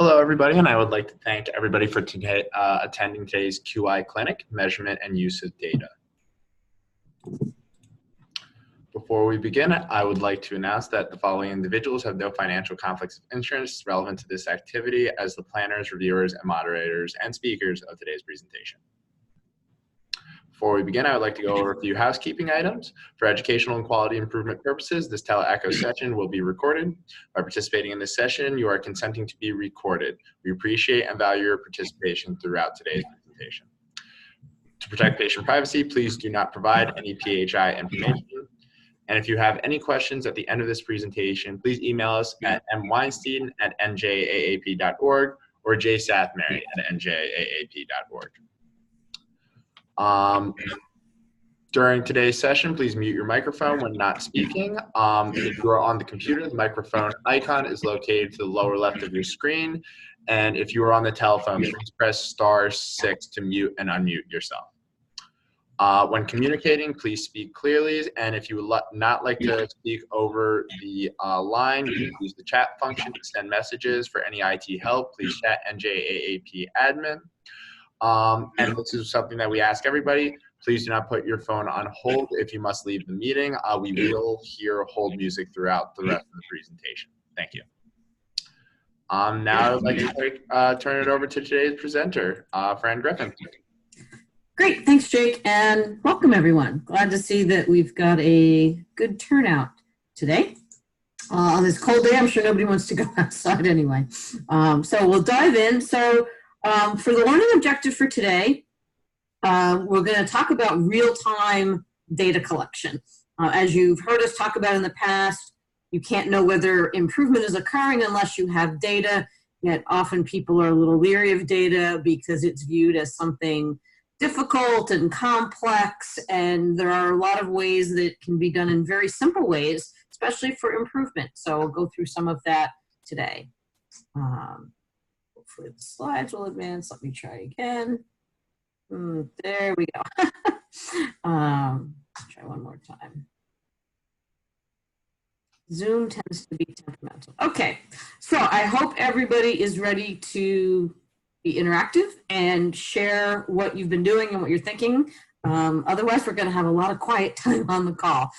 Hello, everybody, and I would like to thank everybody for attending today's QI clinic, measurement and use of data. Before we begin, I would like to announce that the following individuals have no financial conflicts of interest relevant to this activity as the planners, reviewers, and moderators and speakers of today's presentation. Before we begin, I would like to go over a few housekeeping items. For educational and quality improvement purposes, this TeleEcho session will be recorded. By participating in this session, you are consenting to be recorded. We appreciate and value your participation throughout today's presentation. To protect patient privacy, please do not provide any PHI information. And if you have any questions at the end of this presentation, please email us at mweinstein@njaap.org or jsathmary@njaap.org. During today's session, please mute your microphone when not speaking. If you are on the computer, the microphone icon is located to the lower left of your screen. And if you are on the telephone, please press *6 to mute and unmute yourself. When communicating, please speak clearly. And if you would not like to speak over the line, you can use the chat function to send messages. For any IT help, please chat NJAAP admin. And this is something that we ask everybody. Please do not put your phone on hold if you must leave the meeting. We will hear hold music throughout the rest of the presentation. Thank you. Now I'd like to turn it over to today's presenter, Fran Griffin. Great, thanks Jake, and welcome everyone. Glad to see that we've got a good turnout today. On this cold day, I'm sure nobody wants to go outside anyway. So we'll dive in. So for the learning objective for today, we're going to talk about real-time data collection. As you've heard us talk about in the past, you can't know whether improvement is occurring unless you have data, yet often people are a little leery of data because it's viewed as something difficult and complex, and there are a lot of ways that it can be done in very simple ways, especially for improvement. So we'll go through some of that today. Hopefully the slides will advance. Let me try again. There we go. Try one more time. Zoom tends to be temperamental. Okay, so I hope everybody is ready to be interactive and share what you've been doing and what you're thinking. Otherwise, we're going to have a lot of quiet time on the call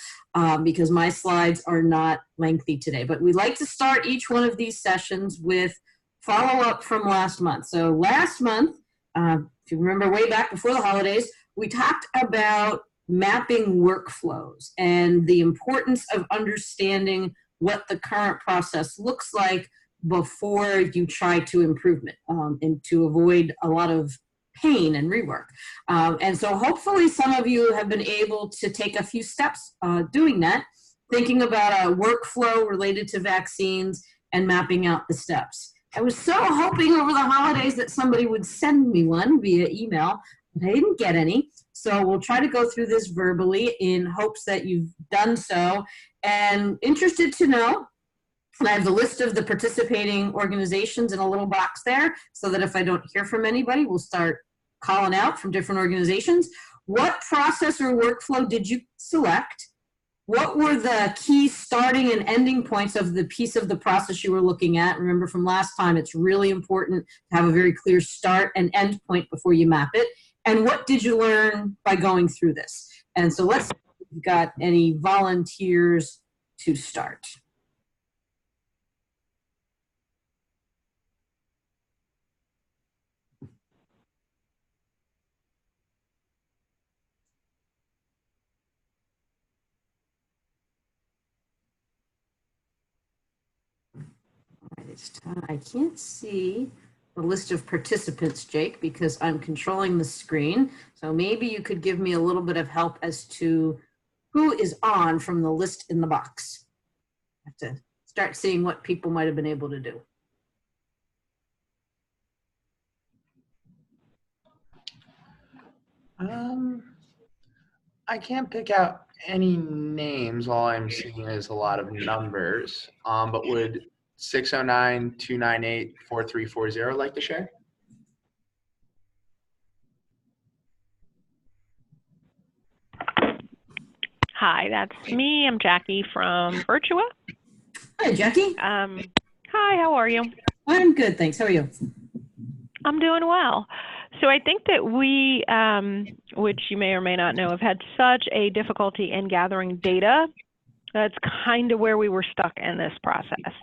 because my slides are not lengthy today. But we like to start each one of these sessions with follow-up from last month. So last month, if you remember way back before the holidays, we talked about mapping workflows and the importance of understanding what the current process looks like before you try to improvement and to avoid a lot of pain and rework. And so hopefully some of you have been able to take a few steps doing that, thinking about a workflow related to vaccines and mapping out the steps. I was so hoping over the holidays that somebody would send me one via email, but I didn't get any. So we'll try to go through this verbally in hopes that you've done so. And interested to know, I have the list of the participating organizations in a little box there so that if I don't hear from anybody, we'll start calling out from different organizations. What process or workflow did you select? What were the key starting and ending points of the piece of the process you were looking at? Remember from last time, it's really important to have a very clear start and end point before you map it. And what did you learn by going through this? And so let's see if we've got any volunteers to start. I can't see the list of participants, Jake, because I'm controlling the screen. So maybe you could give me a little bit of help as to who is on from the list in the box. I have to start seeing what people might have been able to do. I can't pick out any names. All I'm seeing is a lot of numbers. But would 609-298-4340 like to share? Hi, that's me. I'm Jackie from Virtua. Hi, Jackie. Hi, how are you? I'm good, thanks. How are you? I'm doing well. So I think that we, which you may or may not know, have had such a difficulty in gathering data. That's kind of where we were stuck in this process.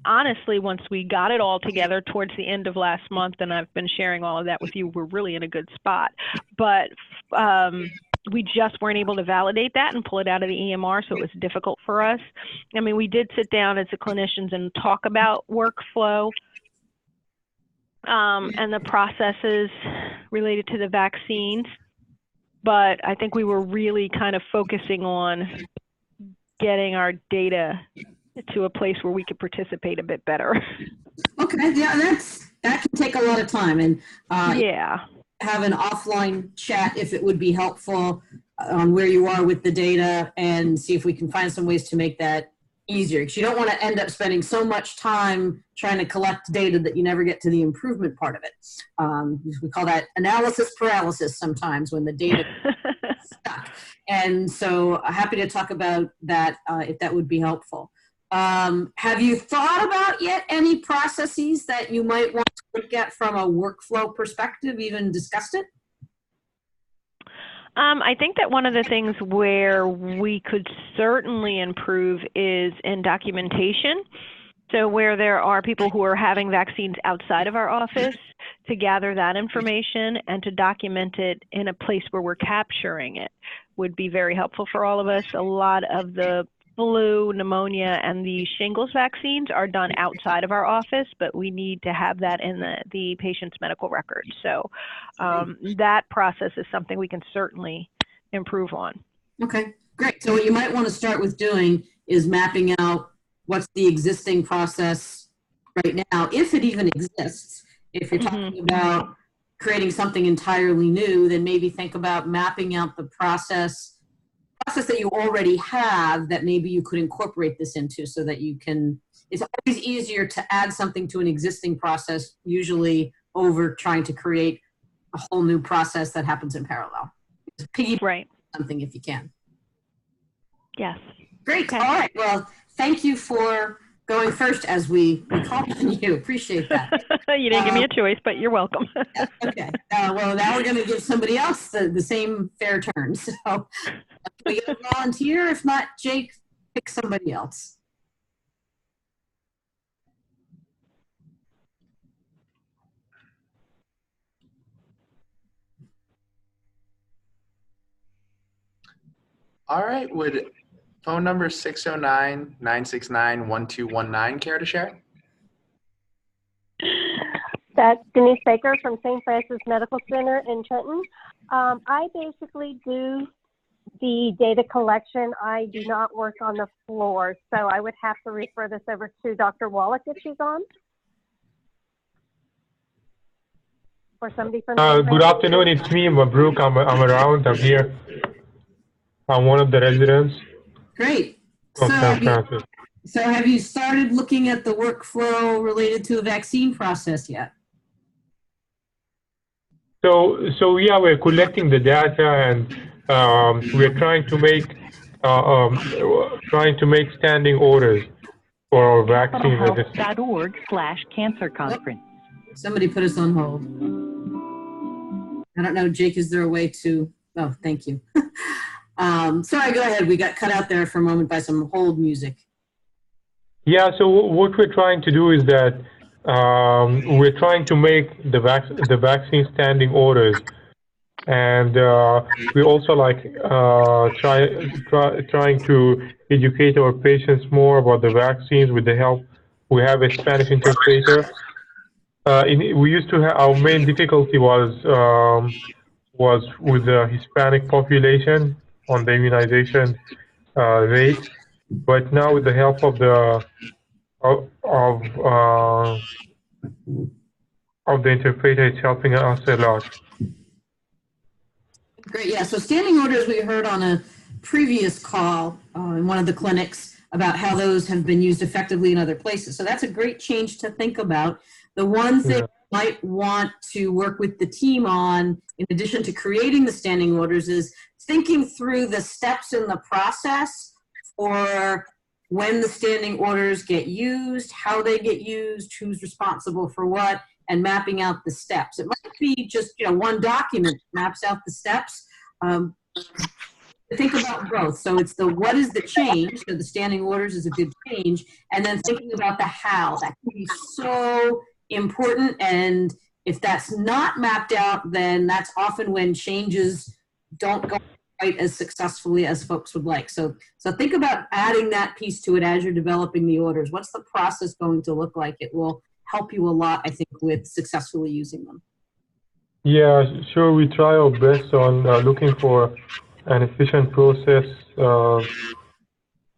Honestly, once we got it all together towards the end of last month, and I've been sharing all of that with you, we're really in a good spot. But we just weren't able to validate that and pull it out of the EMR, so it was difficult for us. I mean, we did sit down as the clinicians and talk about workflow and the processes related to the vaccines, but I think we were really kind of focusing on getting our data to a place where we could participate a bit better. Okay, yeah, that can take a lot of time, and Yeah. have an offline chat if it would be helpful on where you are with the data, and see if we can find some ways to make that easier, because you don't want to end up spending so much time trying to collect data that you never get to the improvement part of it. We call that analysis paralysis sometimes when the data is stuck. And so happy to talk about that if that would be helpful. Have you thought about yet any processes that you might want to look at from a workflow perspective, even discussed it? I think that one of the things where we could certainly improve is in documentation. So where there are people who are having vaccines outside of our office, to gather that information and to document it in a place where we're capturing it would be very helpful for all of us. A lot of the flu, pneumonia, and the shingles vaccines are done outside of our office, but we need to have that in the patient's medical record. So that process is something we can certainly improve on. Okay, great. So what you might want to start with doing is mapping out what's the existing process right now, if it even exists. If you're talking about creating something entirely new, then maybe think about mapping out the process that you already have that maybe you could incorporate this into, so that you can, it's always easier to add something to an existing process, usually over trying to create a whole new process that happens in parallel. Just piggyback something if you can. Yes. Great. Okay. All right. Well, thank you for going first as we call on you. Appreciate that. You didn't give me a choice, but you're welcome. Okay. Well, now we're going to give somebody else the same fair turn. So we get a volunteer. If not, Jake, pick somebody else. All right, would phone number 609-969-1219 care to share? That's Denise Baker from St. Francis Medical Center in Trenton. I basically do the data collection. I do not work on the floor, so I would have to refer this over to Dr. Wallach if she's on. Or somebody from Good afternoon, it's me, Mabruk. I'm around, I'm here. I'm one of the residents Great. from San Francisco. So have you started looking at the workflow related to the vaccine process yet? So yeah, we're collecting the data, and we're trying to make standing orders for our vaccine. HealthHelp.org/cancer conference. Somebody put us on hold. I don't know, Jake, is there a way to, oh, thank you. Sorry, go ahead. We got cut out there for a moment by some hold music. Yeah, so what we're trying to do is that we're trying to make the vaccine standing orders, and we also trying to educate our patients more about the vaccines with the help. We have a Spanish interpreter. We used to have, our main difficulty was with the Hispanic population on the immunization rate, but now with the help of the interpreter, it's helping us a lot. Great, yeah. So standing orders, we heard on a previous call in one of the clinics about how those have been used effectively in other places. So that's a great change to think about. The one thing you might want to work with the team on, in addition to creating the standing orders, is thinking through the steps in the process for when the standing orders get used, how they get used, who's responsible for what, and mapping out the steps. It might be just, one document that maps out the steps. Think about both. So it's the what is the change, so the standing orders is a good change, and then thinking about the how. That can be so important, and if that's not mapped out, then that's often when changes don't go quite as successfully as folks would like. So think about adding that piece to it as you're developing the orders. What's the process going to look like? It will help you a lot, I think, with successfully using them. Yeah, sure. We try our best on looking for an efficient process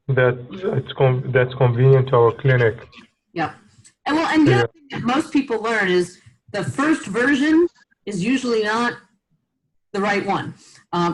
that's convenient to our clinic. Yeah. And well, and the other thing that most people learn is the first version is usually not the right one.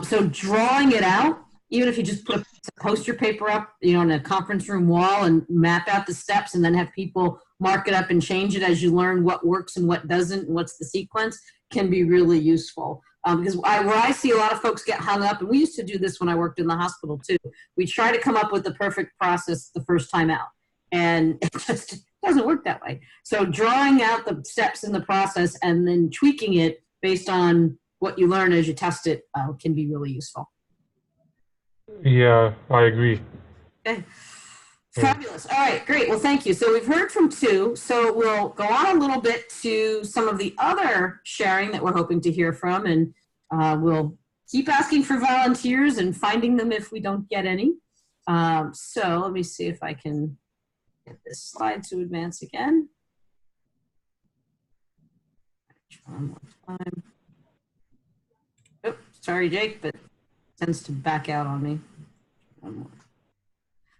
So drawing it out, even if you just put a poster paper up, in a conference room wall and map out the steps and then have people mark it up and change it as you learn what works and what doesn't and what's the sequence, can be really useful. Because where I see a lot of folks get hung up, and we used to do this when I worked in the hospital too, we try to come up with the perfect process the first time out. And it just doesn't work that way. So drawing out the steps in the process and then tweaking it based on what you learn as you test it can be really useful. Yeah, I agree. Okay. Fabulous. All right, great. Well, thank you. So we've heard from two. So we'll go on a little bit to some of the other sharing that we're hoping to hear from, and we'll keep asking for volunteers and finding them if we don't get any. So let me see if I can get this slide to advance again. One more time. Oh, sorry, Jake, but it tends to back out on me. One more.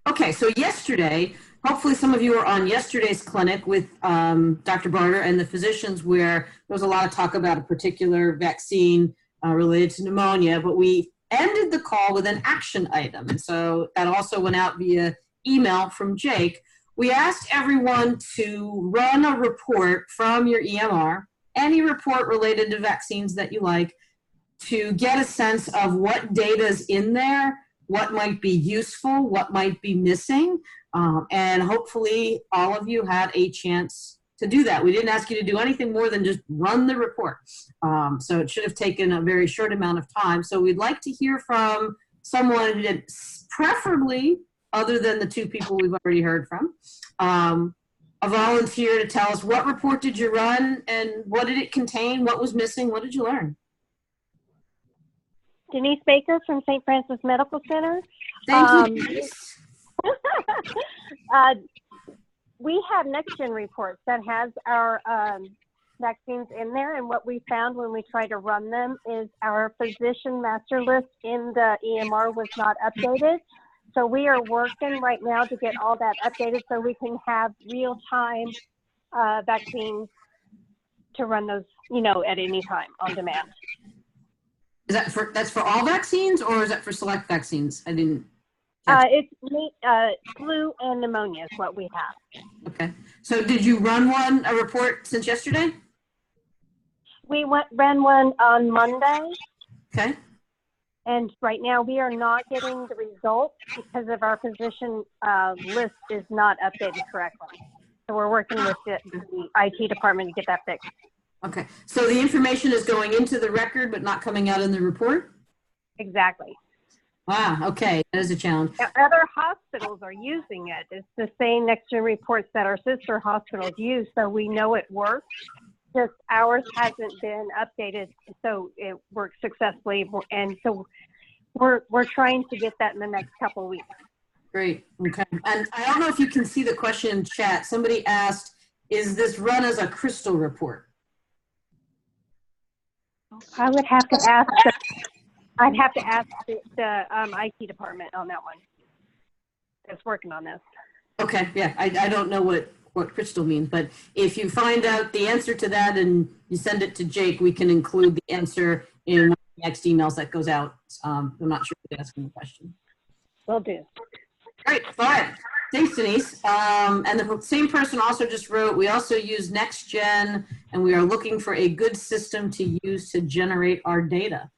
Okay, so yesterday, hopefully some of you were on yesterday's clinic with Dr. Barter and the physicians, where there was a lot of talk about a particular vaccine related to pneumonia, but we ended the call with an action item. And so that also went out via email from Jake. We asked everyone to run a report from your EMR, any report related to vaccines that you like, to get a sense of what data is in there, what might be useful, what might be missing, and hopefully all of you had a chance to do that. We didn't ask you to do anything more than just run the report. So it should have taken a very short amount of time. So we'd like to hear from someone that, preferably, other than the two people we've already heard from, a volunteer to tell us what report did you run and what did it contain, what was missing, what did you learn? Denise Baker from St. Francis Medical Center. Thank you. We have NextGen reports that has our vaccines in there, and what we found when we tried to run them is our physician master list in the EMR was not updated. So we are working right now to get all that updated so we can have real-time vaccines to run those, at any time on demand. Is that that's for all vaccines, or is that for select vaccines? I didn't. It's flu and pneumonia is what we have. Okay. So did you run a report since yesterday? We ran one on Monday. Okay. And right now we are not getting the results because of our physician list is not updated correctly. So we're working with the IT department to get that fixed. Okay. So the information is going into the record but not coming out in the report? Exactly. Wow. Okay. That is a challenge. Now, other hospitals are using it. It's the same NextGen reports that our sister hospitals use, so we know it works. Just ours hasn't been updated, so it works successfully. And so we're trying to get that in the next couple of weeks. Great. Okay. And I don't know if you can see the question in chat. Somebody asked, is this run as a crystal report? I would have to ask. I'd have to ask the IT department on that one. That's working on this. Okay. Yeah. I don't know what crystal means, but if you find out the answer to that and you send it to Jake, we can include the answer in one of the next emails that goes out. I'm not sure who's asking the question. Will do. Great. All right. Thanks, Denise. And the same person also just wrote, we also use NextGen, and we are looking for a good system to use to generate our data.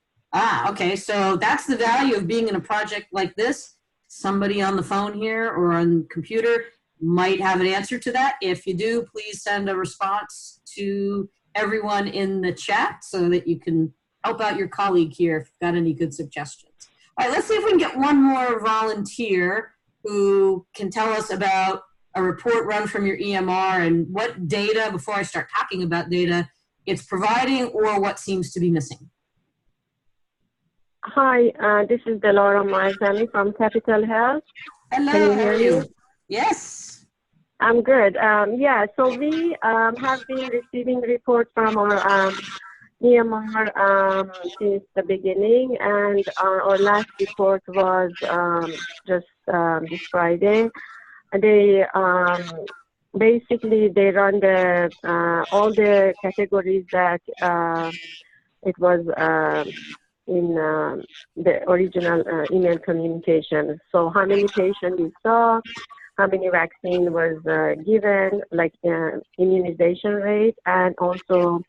Okay. So that's the value of being in a project like this. somebody on the phone here or on computer might have an answer to that. If you do, please send a response to everyone in the chat so that you can help out your colleague here if you've got any good suggestions. All right, let's see if we can get one more volunteer who can tell us about a report run from your EMR and what data, before I start talking about data, it's providing or what seems to be missing. Hi, this is Delora Marzani from Capital Health. Hello, Can you how hear are you? me? Yes. I'm good. Yeah, so we have been receiving reports from our EMR since the beginning, and our last report was just this Friday. They basically they run the all the categories that it was in the original email communication. So how many patients we saw, how many vaccine was given, like immunization rate, and also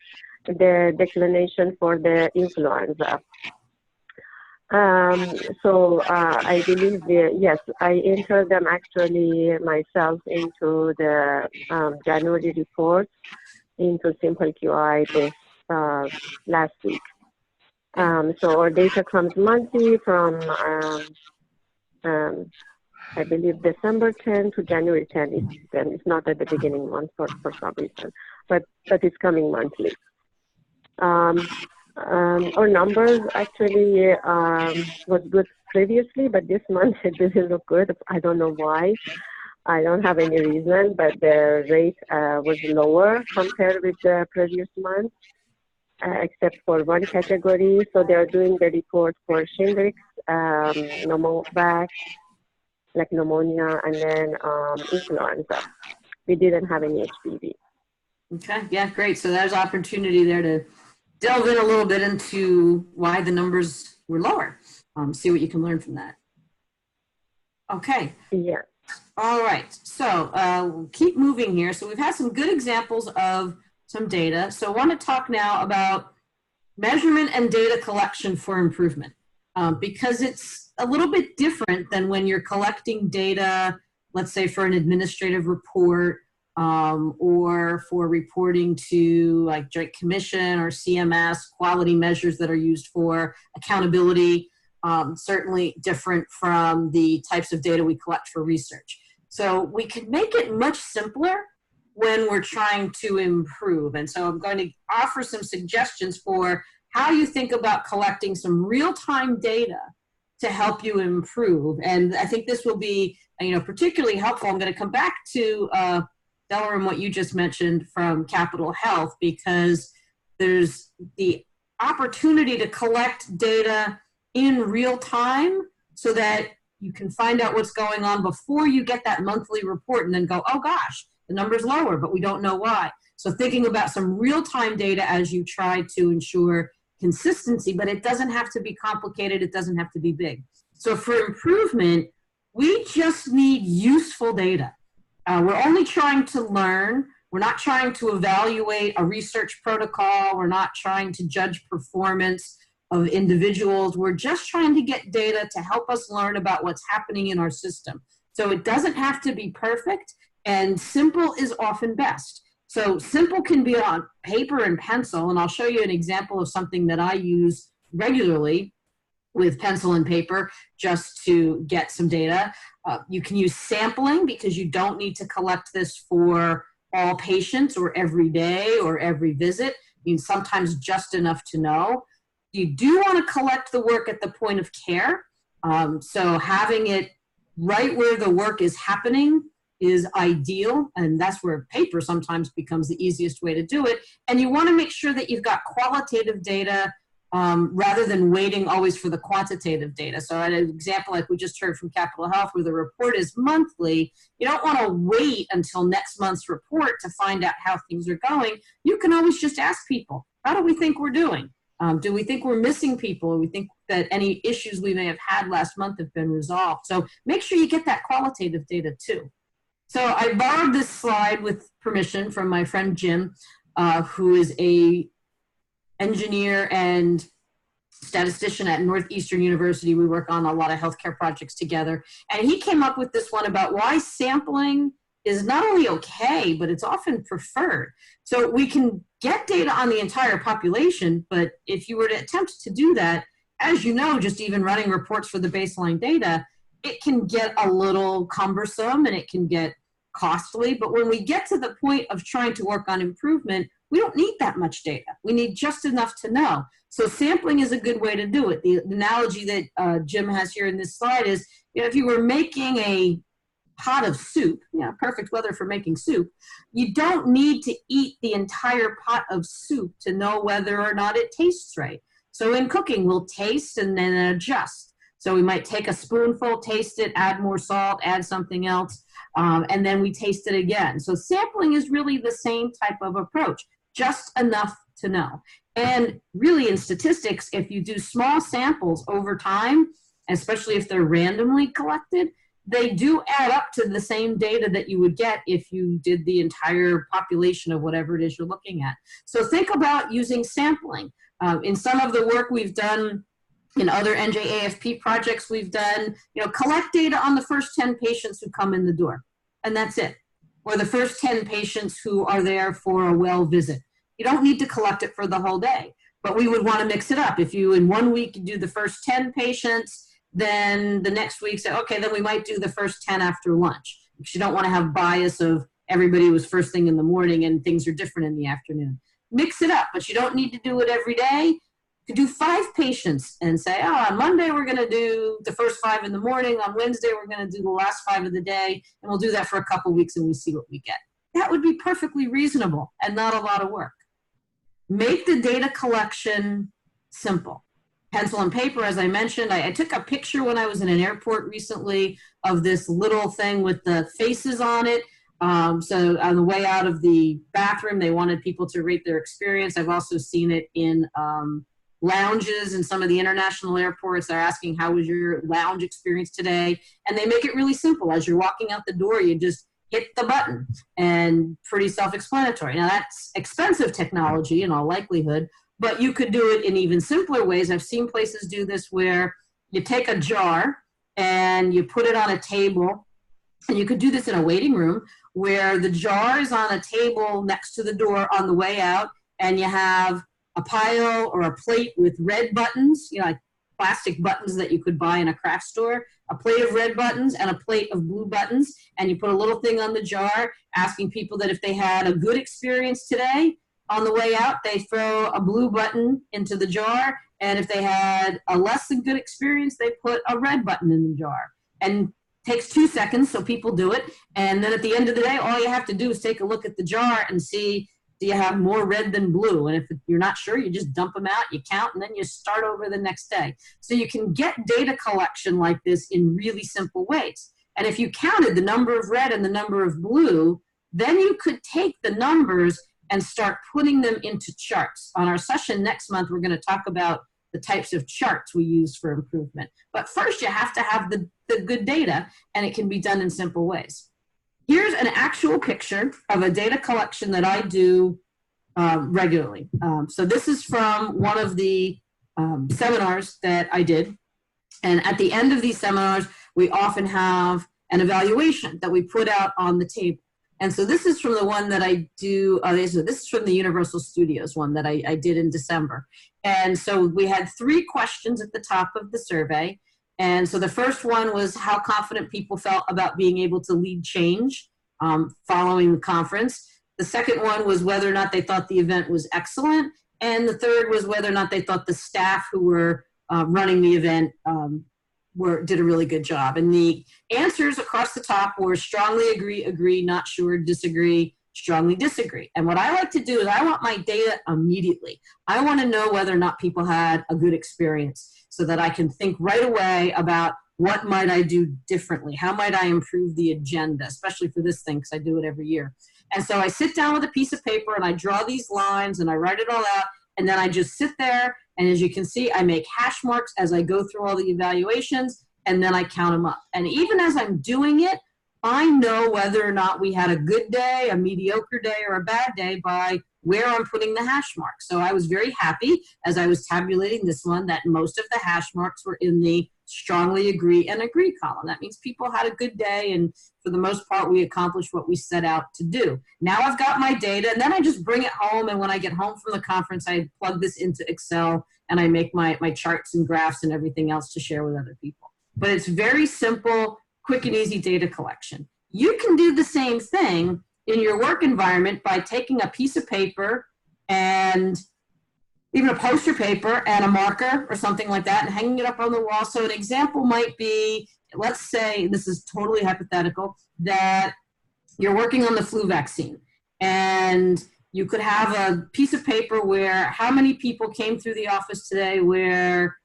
the declination for the influenza. So I believe, yes, I entered them actually myself into the January report into Simple QI this last week. So our data comes monthly from, I believe, December 10 to January 10. It's not at the beginning month for some reason, but it's coming monthly. Our numbers actually was good previously, but this month it didn't look good. I don't know why. I don't have any reason, but the rate was lower compared with the previous month, except for one category. So they're doing the report for Shingrix, pneumovax, like pneumonia, and then influenza. We didn't have any HPV. Okay, yeah, great. So there's opportunity there to delve in a little bit into why the numbers were lower. See what you can learn from that. Okay. Yeah. All right. So we'll keep moving here. So we've had some good examples of some data. So I want to talk now about measurement and data collection for improvement, because it's a little bit different than when you're collecting data, let's say for an administrative report, or for reporting to like Joint Commission or CMS, quality measures that are used for accountability, certainly different from the types of data we collect for research. So we can make it much simpler when we're trying to improve. And so I'm going to offer some suggestions for how you think about collecting some real-time data to help you improve. And I think this will be, particularly helpful. I'm going to come back to Delora and what you just mentioned from Capital Health, because there's the opportunity to collect data in real time so that you can find out what's going on before you get that monthly report and then go, oh gosh, the number's lower, but we don't know why. So thinking about some real-time data as you try to ensure consistency, but it doesn't have to be complicated. It doesn't have to be big. So for improvement, we just need useful data. We're only trying to learn. We're not trying to evaluate a research protocol. We're not trying to judge performance of individuals. We're just trying to get data to help us learn about what's happening in our system. So it doesn't have to be perfect, and simple is often best. So simple can be on paper and pencil, and I'll show you an example of something that I use regularly with pencil and paper just to get some data. You can use sampling because you don't need to collect this for all patients or every day or every visit. I mean, sometimes just enough to know. You do want to collect the work at the point of care. So having it right where the work is happening is ideal, and that's where paper sometimes becomes the easiest way to do it. And you want to make sure that you've got qualitative data rather than waiting always for the quantitative data. So an example like we just heard from Capital Health where the report is monthly, you don't want to wait until next month's report to find out how things are going. You can always just ask people, how do we think we're doing? Do we think we're missing people? Do we think that any issues we may have had last month have been resolved? So make sure you get that qualitative data too. So I borrowed this slide with permission from my friend Jim, who is a engineer and statistician at Northeastern University. We work on a lot of healthcare projects together. And he came up with this one about why sampling is not only okay, but it's often preferred. So we can get data on the entire population, but if you were to attempt to do that, as you know, just even running reports for the baseline data, it can get a little cumbersome and it can get costly. But when we get to the point of trying to work on improvement, we don't need that much data. We need just enough to know. So sampling is a good way to do it. The analogy that Jim has here in this slide is, if you were making a pot of soup, perfect weather for making soup, you don't need to eat the entire pot of soup to know whether or not it tastes right. So in cooking, we'll taste and then adjust. So we might take a spoonful, taste it, add more salt, add something else, and then we taste it again. So sampling is really the same type of approach, just enough to know. And really in statistics, if you do small samples over time, especially if they're randomly collected, they do add up to the same data that you would get if you did the entire population of whatever it is you're looking at. So think about using sampling. In some of the work we've done in other NJAFP projects we've done, collect data on the first 10 patients who come in the door, and that's it. Or the first 10 patients who are there for a well visit. You don't need to collect it for the whole day, but we would want to mix it up. If you, in 1 week, do the first 10 patients, then the next week say, okay, then we might do the first 10 after lunch. Because you don't want to have bias of everybody was first thing in the morning and things are different in the afternoon. Mix it up, but you don't need to do it every day. You could do 5 patients and say, on Monday we're going to do the first 5 in the morning. On Wednesday we're going to do the last 5 of the day, and we'll do that for a couple weeks and we see what we get. That would be perfectly reasonable and not a lot of work. Make the data collection simple. Pencil and paper, as I mentioned. I took a picture when I was in an airport recently of this little thing with the faces on it. So on the way out of the bathroom, they wanted people to rate their experience. I've also seen it in lounges in some of the international airports. They're asking, how was your lounge experience today? And they make it really simple. As you're walking out the door, you just hit the button, and pretty self-explanatory. Now that's expensive technology in all likelihood, but you could do it in even simpler ways. I've seen places do this where you take a jar and you put it on a table, and you could do this in a waiting room where the jar is on a table next to the door on the way out, and you have a pile or a plate with red buttons, like plastic buttons that you could buy in a craft store, a plate of red buttons and a plate of blue buttons, and you put a little thing on the jar asking people that if they had a good experience today, on the way out, they throw a blue button into the jar, and if they had a less than good experience, they put a red button in the jar. And it takes 2 seconds, so people do it, and then at the end of the day, all you have to do is take a look at the jar and see, do you have more red than blue? And if you're not sure, you just dump them out, you count, and then you start over the next day. So you can get data collection like this in really simple ways. And if you counted the number of red and the number of blue, then you could take the numbers and start putting them into charts. On our session next month, we're going to talk about the types of charts we use for improvement. But first, you have to have the good data, and it can be done in simple ways. Here's an actual picture of a data collection that I do regularly. So this is from one of the seminars that I did. And at the end of these seminars, we often have an evaluation that we put out on the table. And so this is from the one that I do, this is from the Universal Studios one that I did in December. And so we had 3 questions at the top of the survey. And so the first one was how confident people felt about being able to lead change following the conference. The second one was whether or not they thought the event was excellent. And the third was whether or not they thought the staff who were running the event did a really good job. And the answers across the top were strongly agree, agree, not sure, disagree, strongly disagree. And what I like to do is I want my data immediately. I want to know whether or not people had a good experience so that I can think right away about what might I do differently? How might I improve the agenda, especially for this thing, because I do it every year. And so I sit down with a piece of paper and I draw these lines and I write it all out, and then I just sit there, and as you can see, I make hash marks as I go through all the evaluations, and then I count them up. And even as I'm doing it, I know whether or not we had a good day, a mediocre day, or a bad day by where I'm putting the hash marks. So I was very happy as I was tabulating this one that most of the hash marks were in the strongly agree and agree column. That means people had a good day, and for the most part, we accomplished what we set out to do. Now I've got my data, and then I just bring it home, and when I get home from the conference, I plug this into Excel, and I make my charts and graphs and everything else to share with other people. But it's very simple, quick and easy data collection. You can do the same thing in your work environment by taking a piece of paper and even a poster paper and a marker or something like that and hanging it up on the wall. So an example might be, let's say, this is totally hypothetical, that you're working on the flu vaccine and you could have a piece of paper where how many people came through the office today where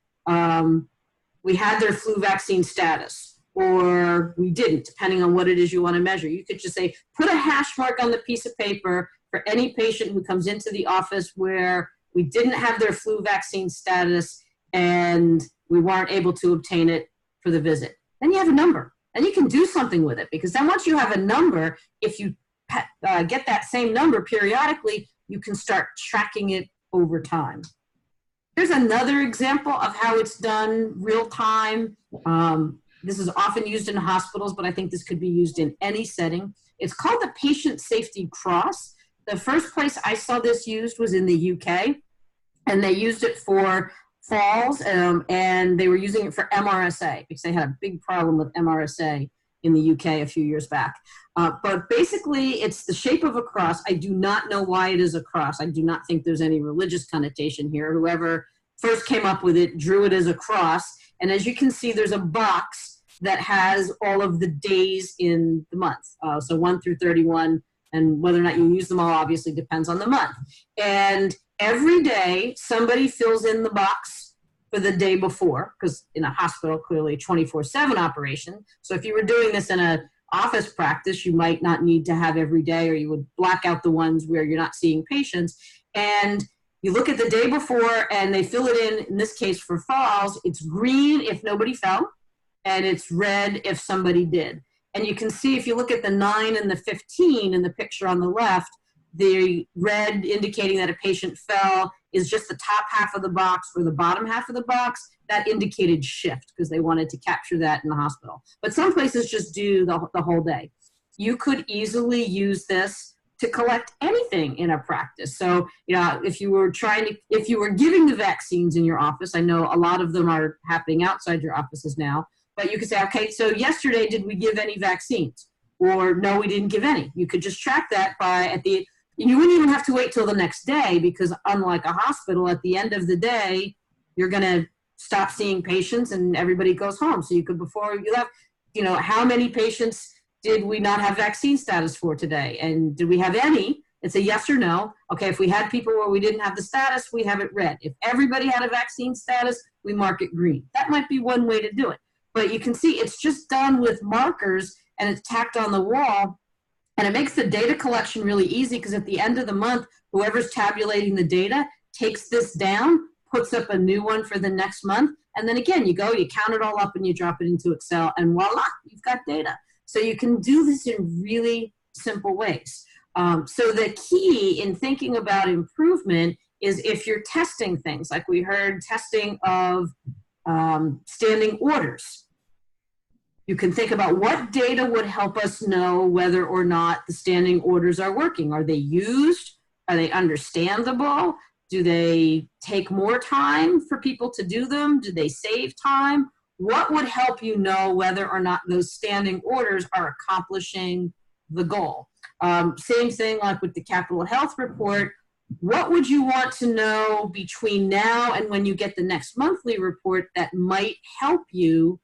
we had their flu vaccine status, or we didn't, depending on what it is you want to measure. You could just say, put a hash mark on the piece of paper for any patient who comes into the office where we didn't have their flu vaccine status and we weren't able to obtain it for the visit. Then you have a number, and you can do something with it, because then once you have a number, if you get that same number periodically, you can start tracking it over time. Here's another example of how it's done real time. This is often used in hospitals, but I think this could be used in any setting. It's called the Patient Safety Cross. The first place I saw this used was in the UK, and they used it for falls, and they were using it for MRSA because they had a big problem with MRSA in the UK a few years back. But basically, it's the shape of a cross. I do not know why it is a cross. I do not think there's any religious connotation here. Whoever first came up with it drew it as a cross. And as you can see, there's a box that has all of the days in the month. So 1 through 31, and whether or not you use them all obviously depends on the month. And every day, somebody fills in the box for the day before, because in a hospital, clearly 24/7 operation. So if you were doing this in a office practice, you might not need to have every day, or you would black out the ones where you're not seeing patients. And you look at the day before and they fill it in this case for falls, it's green if nobody fell, and it's red if somebody did. And you can see if you look at the 9 and the 15 in the picture on the left, the red indicating that a patient fell is just the top half of the box or the bottom half of the box. That indicated shift because they wanted to capture that in the hospital. But some places just do the whole day. You could easily use this to collect anything in a practice. So, you know, if you were giving the vaccines in your office, I know a lot of them are happening outside your offices now, but you could say, okay, so yesterday, did we give any vaccines? Or no, we didn't give any. You could just track that you wouldn't even have to wait till the next day, because unlike a hospital, at the end of the day, you're gonna stop seeing patients and everybody goes home. So you could, before you left, you know, how many patients did we not have vaccine status for today? And did we have any? It's a yes or no. Okay, if we had people where we didn't have the status, we have it red. If everybody had a vaccine status, we mark it green. That might be one way to do it. But you can see it's just done with markers and it's tacked on the wall. And it makes the data collection really easy, because at the end of the month, whoever's tabulating the data takes this down, puts up a new one for the next month. And then again, you count it all up and you drop it into Excel, and voila, you've got data. So you can do this in really simple ways. So the key in thinking about improvement is if you're testing things, like we heard, testing of standing orders. You can think about what data would help us know whether or not the standing orders are working. Are they used? Are they understandable? Do they take more time for people to do them? Do they save time? What would help you know whether or not those standing orders are accomplishing the goal? Same thing like with the Capitol Health report. What would you want to know between now and when you get the next monthly report that might help you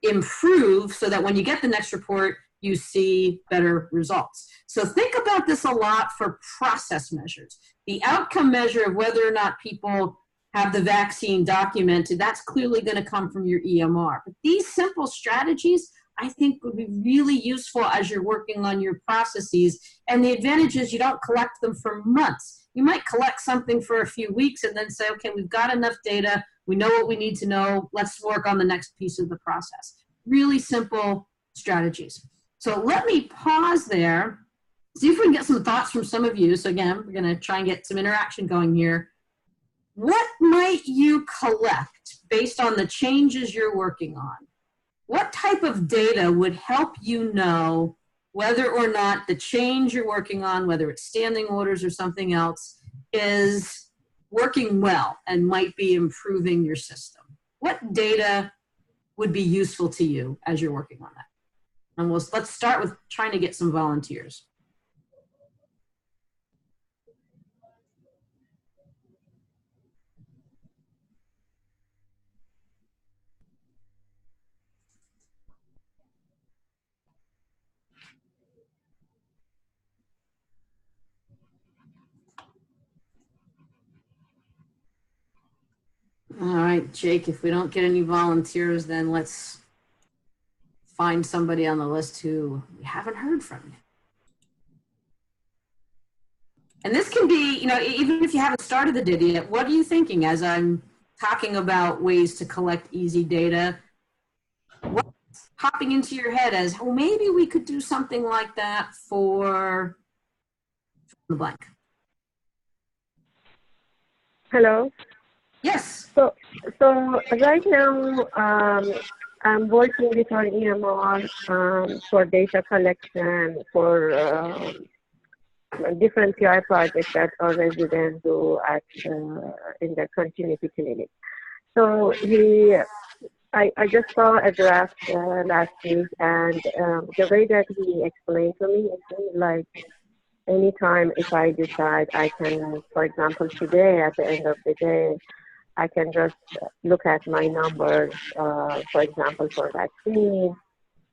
improve, so that when you get the next report, you see better results? So think about this a lot for process measures. The outcome measure of whether or not people have the vaccine documented, that's clearly going to come from your EMR. But these simple strategies, I think, would be really useful as you're working on your processes. And the advantage is you don't collect them for months. You might collect something for a few weeks and then say, okay, we've got enough data. We know what we need to know. Let's work on the next piece of the process. Really simple strategies. So let me pause there see if we can get some thoughts from some of you. So again, we're going to try and get some interaction going here. What might you collect based on the changes you're working on? What type of data would help you know whether or not the change you're working on, whether it's standing orders or something else, is working well and might be improving your system? What data would be useful to you as you're working on that? And let's start with trying to get some volunteers. All right, Jake, if we don't get any volunteers, then let's find somebody on the list who we haven't heard from yet. And this can be, you know, even if you haven't started the data yet, what are you thinking as I'm talking about ways to collect easy data? What's popping into your head as, oh, maybe we could do something like that for the blank? Hello. Yes. So right now, I'm working with our EMR for data collection for different PI projects that our residents do at in the community clinic. So I just saw a draft last week, and the way that he explained to me, it seems like anytime if I decide I can, for example, today at the end of the day, I can just look at my numbers, for example, for vaccine,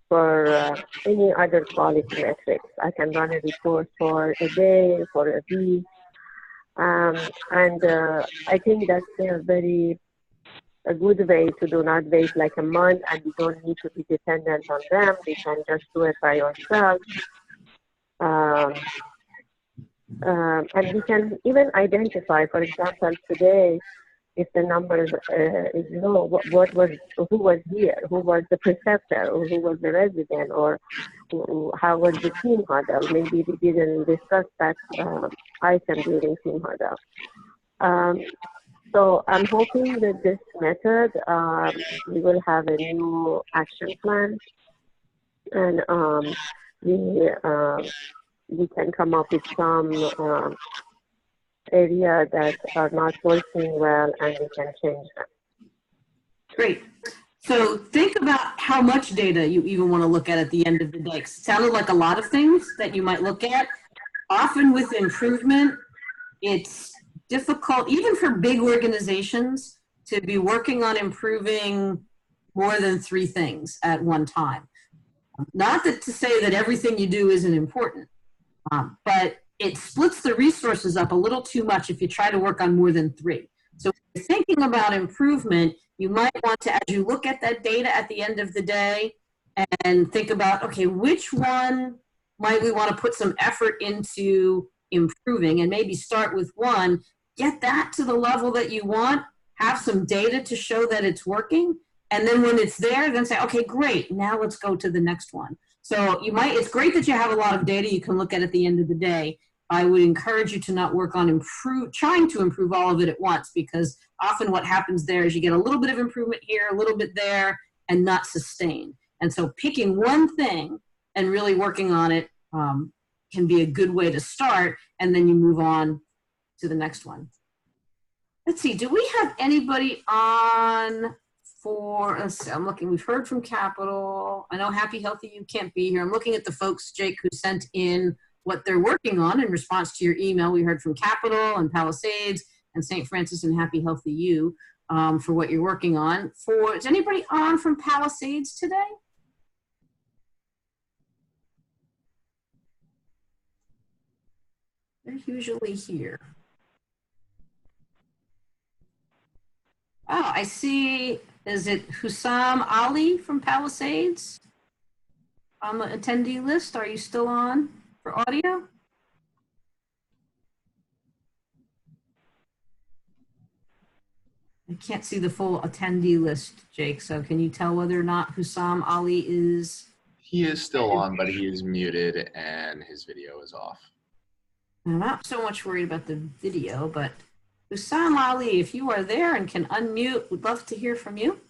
for any other quality metrics. I can run a report for a day, for a week. And I think that's a good way to do not wait like a month, and we don't need to be dependent on them. We can just do it by ourselves. And we can even identify, for example, today, if the number is low, who was here, who was the preceptor, or who was the resident, or how was the team huddle. Maybe we didn't discuss that item during team huddle. So I'm hoping that this method, we will have a new action plan, and we can come up with some area that are not working well, and we can change them. Great. So think about how much data you even want to look at the end of the day. It sounded like a lot of things that you might look at. Often with improvement, it's difficult, even for big organizations, to be working on improving more than 3 things at one time. Not that to say that everything you do isn't important, but it splits the resources up a little too much if you try to work on more than 3. So if you're thinking about improvement, you might want to, as you look at that data at the end of the day, and think about, okay, which one might we want to put some effort into improving, and maybe start with one, get that to the level that you want, have some data to show that it's working, and then when it's there, then say, okay, great, now let's go to the next one. So it's great that you have a lot of data you can look at the end of the day. I would encourage you to not work on trying to improve all of it at once, because often what happens there is you get a little bit of improvement here, a little bit there, and not sustained. And so picking one thing and really working on it can be a good way to start, and then you move on to the next one. Let's see, do we have anybody on for, let's see, I'm looking, we've heard from Capital. I know Happy Healthy You can't be here. I'm looking at the folks, Jake, who sent in what they're working on in response to your email. We heard from Capital and Palisades and St. Francis and Happy Healthy You for what you're working on. Is anybody on from Palisades today? They're usually here. Oh, I see. Is it Hussam Ali from Palisades on the attendee list? Are you still on for audio? I can't see the full attendee list, Jake, so can you tell whether or not Hussam Ali is He is still on, but he is muted and his video is off. I'm not so much worried about the video, but Husan Lali, if you are there and can unmute, we'd love to hear from you.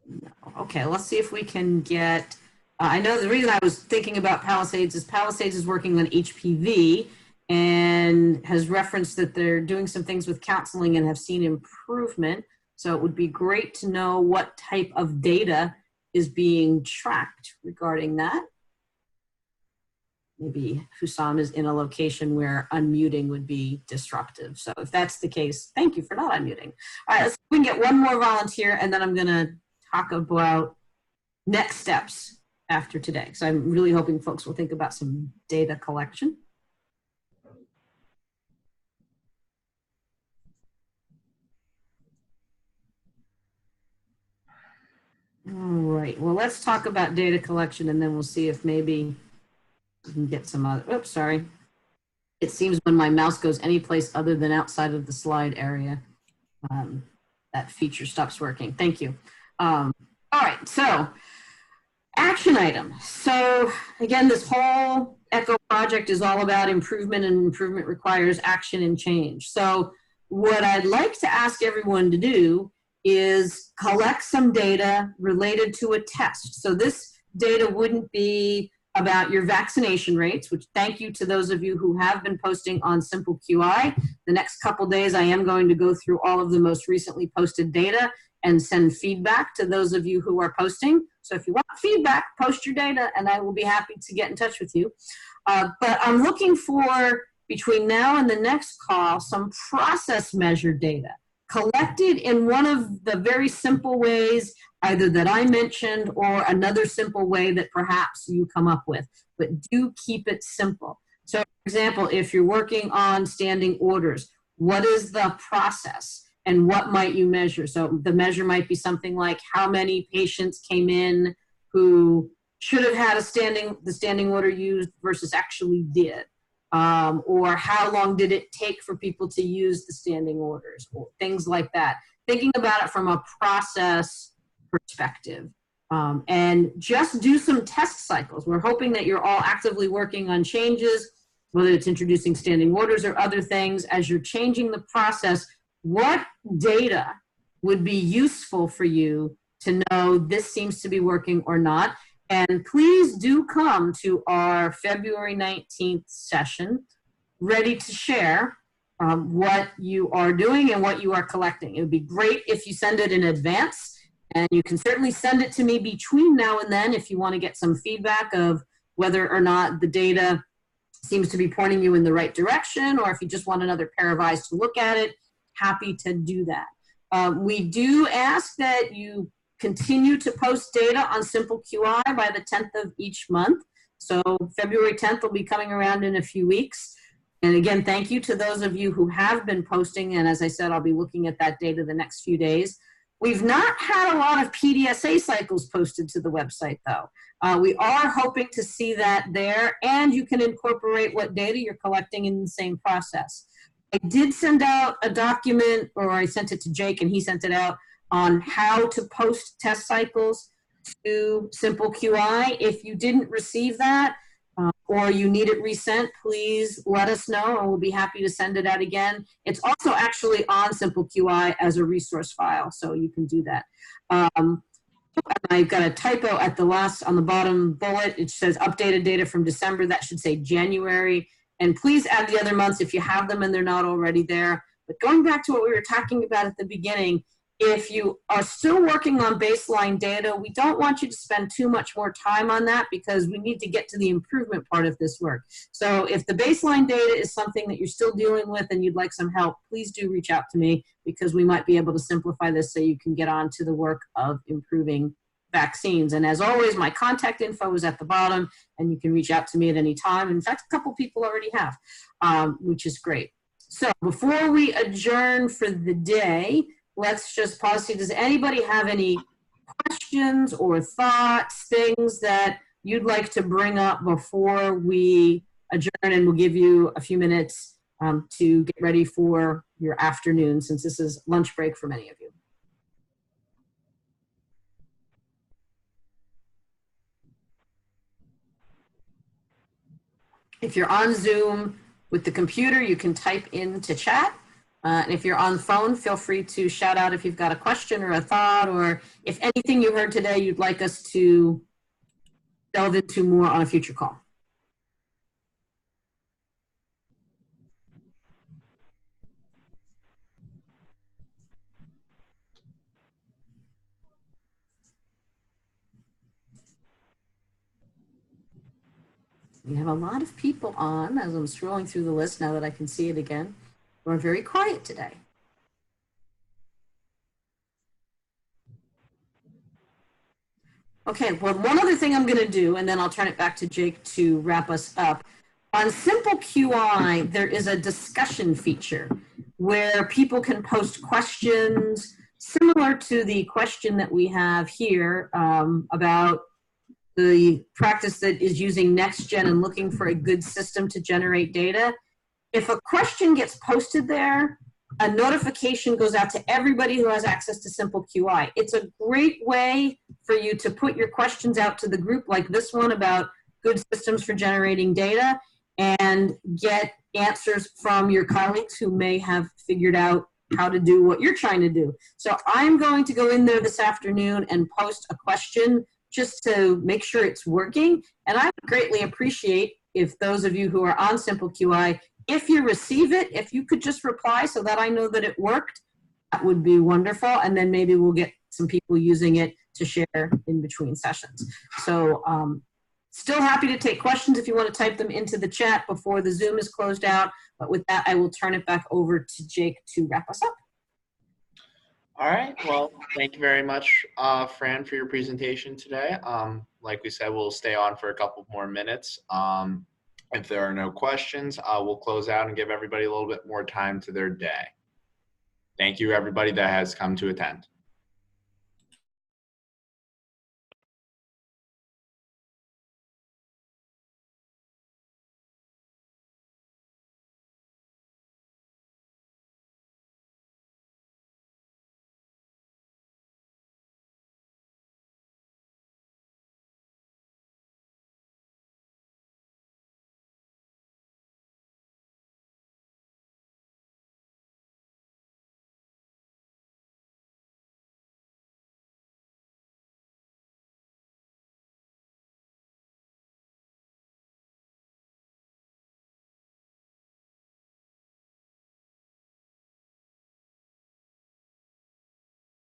No. Okay, let's see if we can get, I know the reason I was thinking about Palisades is working on HPV and has referenced that they're doing some things with counseling and have seen improvement. So it would be great to know what type of data is being tracked regarding that. Maybe Hussam is in a location where unmuting would be disruptive. So if that's the case, thank you for not unmuting. All right, let's see if we can get one more volunteer, and then I'm gonna talk about next steps after today. So I'm really hoping folks will think about some data collection. All right, well, let's talk about data collection, and then we'll see if maybe we can get some other, oops, sorry. It seems when my mouse goes any place other than outside of the slide area, that feature stops working. Thank you. All right, so action item. So again, this whole ECHO project is all about improvement, and improvement requires action and change. So what I'd like to ask everyone to do is collect some data related to a test. So this data wouldn't be about your vaccination rates, which thank you to those of you who have been posting on Simple QI. The next couple days, I am going to go through all of the most recently posted data and send feedback to those of you who are posting. So if you want feedback, post your data and I will be happy to get in touch with you. But I'm looking for, between now and the next call, some process measured data collected in one of the very simple ways, either that I mentioned or another simple way that perhaps you come up with, but do keep it simple. So for example, if you're working on standing orders, what is the process and what might you measure? So the measure might be something like how many patients came in who should have had the standing order used versus actually did. Or how long did it take for people to use the standing orders, or things like that. Thinking about it from a process perspective. And just do some test cycles. We're hoping that you're all actively working on changes, whether it's introducing standing orders or other things. As you're changing the process, what data would be useful for you to know this seems to be working or not? And please do come to our February 19th session ready to share what you are doing and what you are collecting. It would be great if you send it in advance, and you can certainly send it to me between now and then if you want to get some feedback of whether or not the data seems to be pointing you in the right direction, or if you just want another pair of eyes to look at it, happy to do that. We do ask that you continue to post data on Simple QI by the 10th of each month. So February 10th will be coming around in a few weeks. And again, thank you to those of you who have been posting. And as I said, I'll be looking at that data the next few days. We've not had a lot of PDSA cycles posted to the website though. We are hoping to see that there, and you can incorporate what data you're collecting in the same process. I did send out a document, or I sent it to Jake and he sent it out, on how to post test cycles to Simple QI. If you didn't receive that or you need it resent, please let us know and we'll be happy to send it out again. It's also actually on Simple QI as a resource file, so you can do that. I've got a typo at the last, on the bottom bullet. It says updated data from December. That should say January. And please add the other months if you have them and they're not already there. But going back to what we were talking about at the beginning, if you are still working on baseline data, we don't want you to spend too much more time on that because we need to get to the improvement part of this work. So if the baseline data is something that you're still dealing with and you'd like some help, please do reach out to me because we might be able to simplify this so you can get on to the work of improving vaccines. And as always, my contact info is at the bottom and you can reach out to me at any time. In fact, a couple people already have, which is great. So before we adjourn for the day, let's just pause. See, does anybody have any questions or thoughts, things that you'd like to bring up before we adjourn? And we'll give you a few minutes to get ready for your afternoon, since this is lunch break for many of you. If you're on Zoom with the computer, you can type into chat. And if you're on the phone, feel free to shout out if you've got a question or a thought, or if anything you heard today you'd like us to delve into more on a future call. We have a lot of people on as I'm scrolling through the list now that I can see it again. We're very quiet today. Okay, well, one other thing I'm going to do, and then I'll turn it back to Jake to wrap us up. On Simple QI, there is a discussion feature where people can post questions similar to the question that we have here about the practice that is using NextGen and looking for a good system to generate data. If a question gets posted there, a notification goes out to everybody who has access to Simple QI. It's a great way for you to put your questions out to the group like this one about good systems for generating data and get answers from your colleagues who may have figured out how to do what you're trying to do. So I'm going to go in there this afternoon and post a question just to make sure it's working. And I would greatly appreciate if those of you who are on Simple QI, if you receive it, if you could just reply so that I know that it worked, that would be wonderful. And then maybe we'll get some people using it to share in between sessions. So still happy to take questions if you want to type them into the chat before the Zoom is closed out. But with that, I will turn it back over to Jake to wrap us up. All right. Well, thank you very much, Fran, for your presentation today. Like we said, we'll stay on for a couple more minutes. If there are no questions, we'll close out and give everybody a little bit more time to their day. Thank you, everybody that has come to attend.